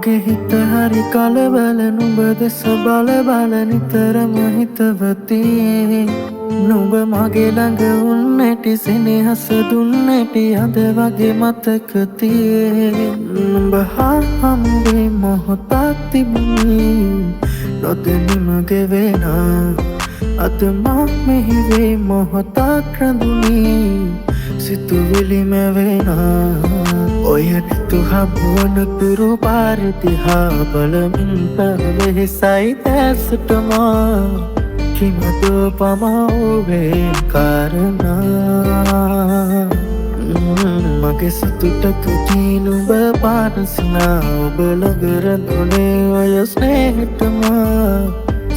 මගේ හිත හරි කලබල නුඹ දෙස බල බල නිතරම හිතවති නුඹ මගේ ළඟ උන්නැටි සෙනෙහස දුන්නැටි අද වගේ මතක තියේ නුඹ හා හම්බේ මොහොතක් තිබුණි නොදැනීම ගෙවෙන අද මා මෙහි වේ මොහොතක් රැඳුනි සිතුවිලි මැවෙන ඔය නිතු හමුවන තුරු පාර දිහා බලමින් පැවෙහෙසයි දැසටම කිමදෝ පමා ඔබේ කාරණා මගේ සතුටකදී නුඹ පානසිනා ඔබ ළඟ රැඳුනේ ඔය ස්නේහටම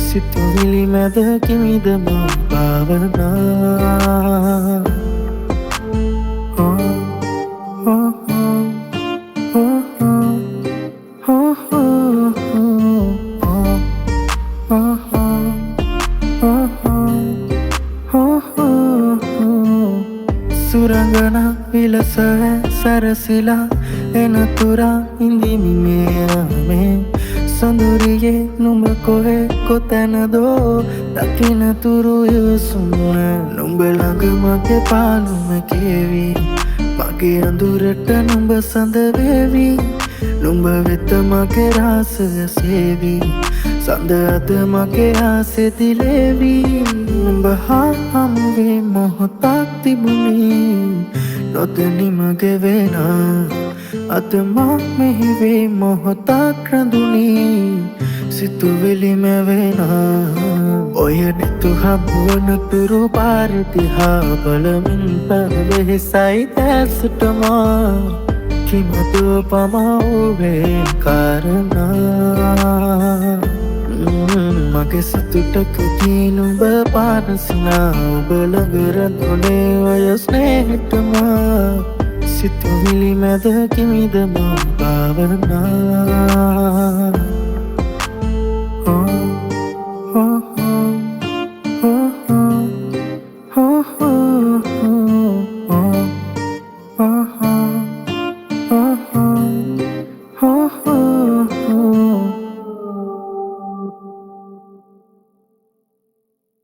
සිතුවිලි මැද කිමිදම භාවනා සුරංගනා විලස සැරසිලා එනතුරා ඉඳිමි මේ සොඳුරියේ නුඹ කොහෙ කොතැනදෝ දකිනතුරු ඉවසුම නුඹ ළඟ මගේ පාලුම කියවි මගේ අඳුරට නුඹ සඳ වේවි නුඹ වෙත මගේ රාසය සේවි සඳ අද මගේ ආසෙ දිලේවි නුඹ හා හමුවේ මොහොතක් තිබුණි නොදැනීම ගෙවෙන අද මා මෙහි වේ මොහොතක් රැඳුනි සිතුවිලි මැවෙන ඔය නිතු හමුවන තුරු පාර දිහා බලමින් පැවෙහෙසයි දැසටම කිමදෝ පමා ඔබේ කාරණා මගේ සතුටකදී නුඹ පානසිනා ඔබ ළඟ රැඳුනේ ඔය ස්නේහටම සිතුවිලි මැද කිමිදම භාවනා